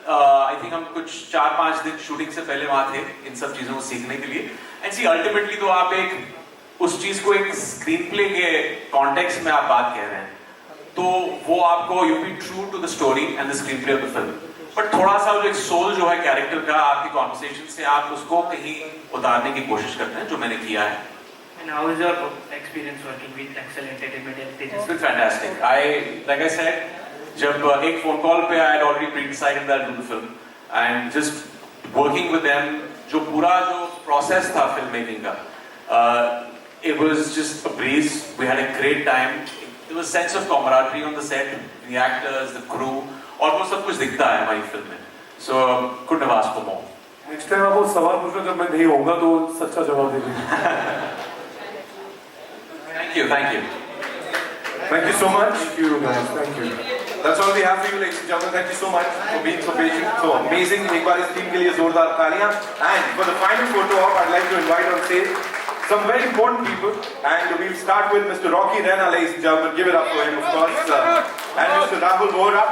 [SPEAKER 7] आई थिंक हम कुछ 4-5 दिन शूटिंग से पहले वहाँ थे इन सब चीज़ों को सीखने के लिए। एंड सी अल्टीमेटली तो आप एक उस चीज़ को एक स्क्रीन प्ले के कॉन्टेक्स्ट में आप बात कह रहे हैं, तो वो आपको you be true to the story and the screenplay of the film, but थोड़ा सा जो एक सोल जो है कैरेक्टर का, आपकी कॉन्वर्सेशन से आप उसको कहीं उतारने की कोशिश करते हैं, जो मैंने किया है।
[SPEAKER 17] And how is your experience working with Excel Entertainment and Tejas?
[SPEAKER 7] It's fantastic. Like I said, जब एक फोन कॉल पे I had already pre-decided that I'll do the film, and just working with them, जो पूरा जो process था film making का, it was just a breeze. We had a great time. There was a sense of camaraderie on the set, the actors, the crew, और वो सब कुछ दिखता है हमारी फिल्म में. So couldn't have asked for more.
[SPEAKER 3] Next time आप वो सवाल पूछो जब मैं नहीं होऊंगा तो सच्चा जवाब दे दीजिए।
[SPEAKER 7] Thank you, thank you.
[SPEAKER 1] Thank you so much.
[SPEAKER 3] Thank you guys, thank you.
[SPEAKER 1] That's all we have for you, ladies and gentlemen. Thank you so much for being so patient, so amazing. एक बार इस team के लिए जोरदार तालियां. And for the final photo op, I'd like to invite on stage some very important people. And we'll start with Mr. Rocky Rana, ladies and gentlemen. Give it up for him, of course. And Mr. Rahul Vohra.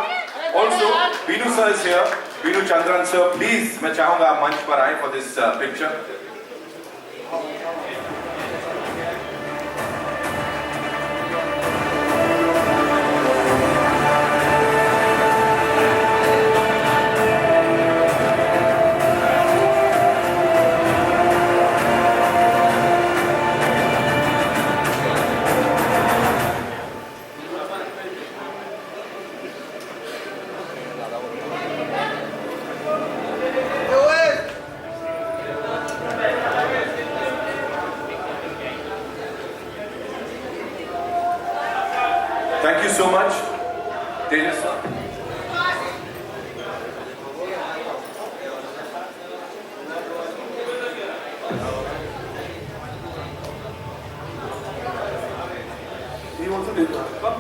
[SPEAKER 1] Also, Vinu sir is here. Vinu Chandran sir, please, मैं चाहूँगा आप मंच पर आए for this picture. Thank you so much, Tejas sir.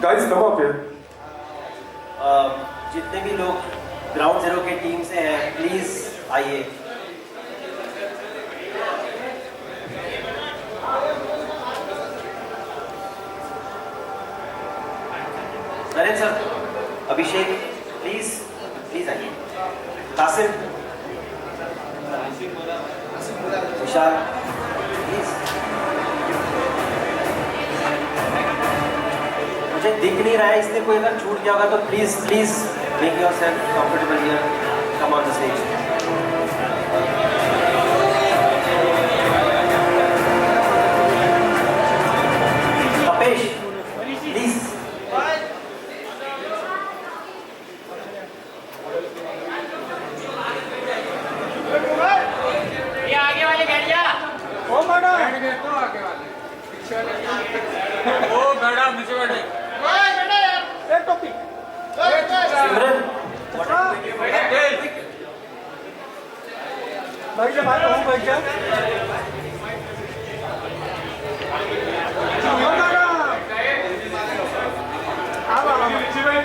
[SPEAKER 3] Guys, come up here.
[SPEAKER 2] जितने भी लोग ground zero के टीम से हैं, प्लीज आइए। नरेंद्र सर, अभिषेक, प्लीज आइए। कासिम, विशाल, प्लीज। मुझे दिख नहीं रहा है, इसलिए कोई अगर छूट गया होगा तो please make yourself comfortable here, come on the stage. Kapesh, please.
[SPEAKER 18] ये आगे वाले बैठ जा।
[SPEAKER 15] ओ मैडम बैठ गए तो आगे वाले पीछे वाले ओ मैडम नीचे बैठे ओए बैठे यार ए टोपी
[SPEAKER 2] सिमरन
[SPEAKER 15] भाई जा भाई ओ भाई जा ओ मैडम आ नीचे बैठ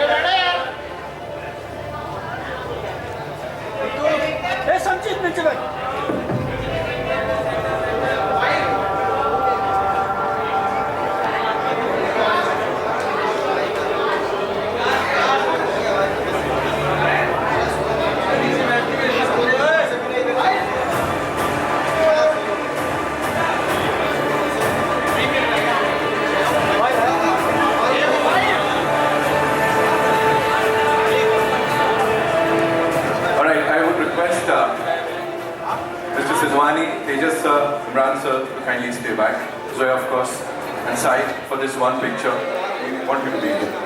[SPEAKER 15] ए बैठे यार ए संचित नीचे बैठ
[SPEAKER 16] you back. Zoya, of course, and Sai, for this one picture. We want you to be here.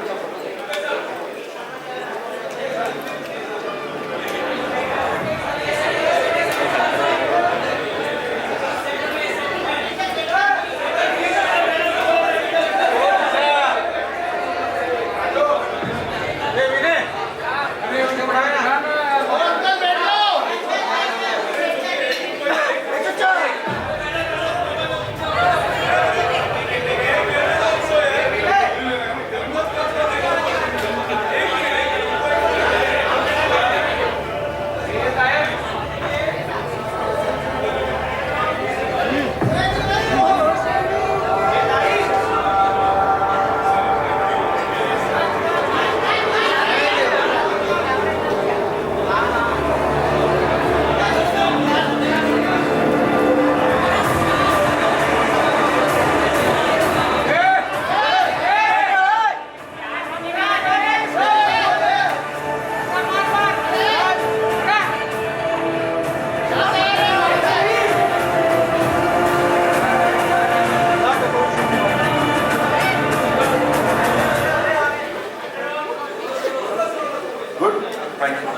[SPEAKER 1] Thank you.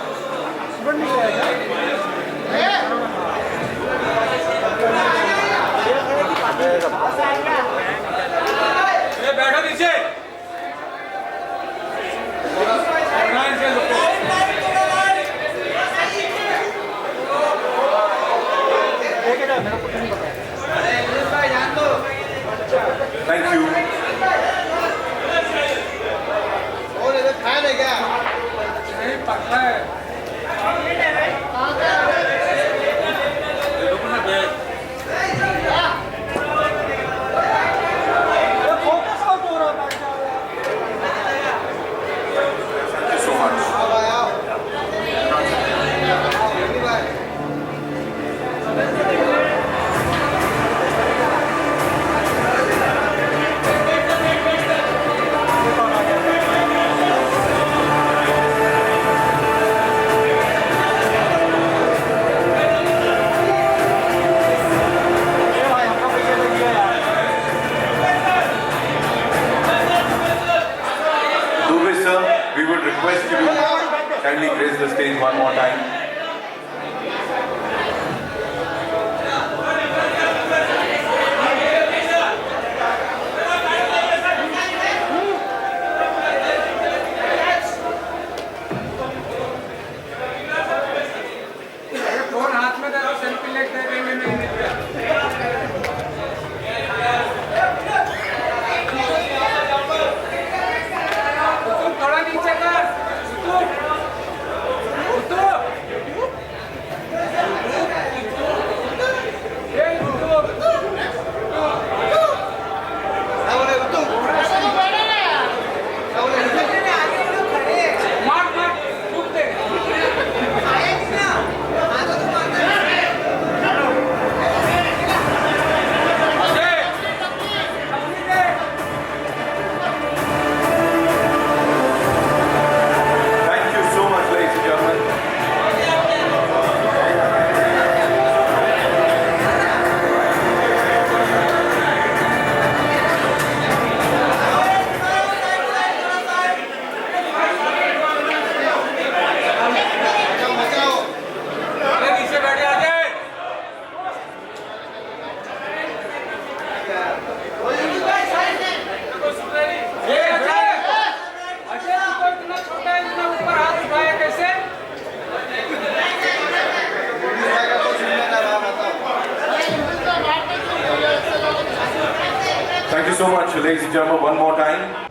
[SPEAKER 16] Thank you so much.
[SPEAKER 1] Dubey sir, we would request you to kindly grace the stage one more time.
[SPEAKER 15] Phone हाथ में दे दो, selfie लेके दे देंगे नहीं तुम थोड़ा नीचे कर
[SPEAKER 1] Thank you so much, ladies and gentlemen.
[SPEAKER 15] नीचे बैठ जाते
[SPEAKER 1] Thank you so much, ladies and gentlemen, one more time.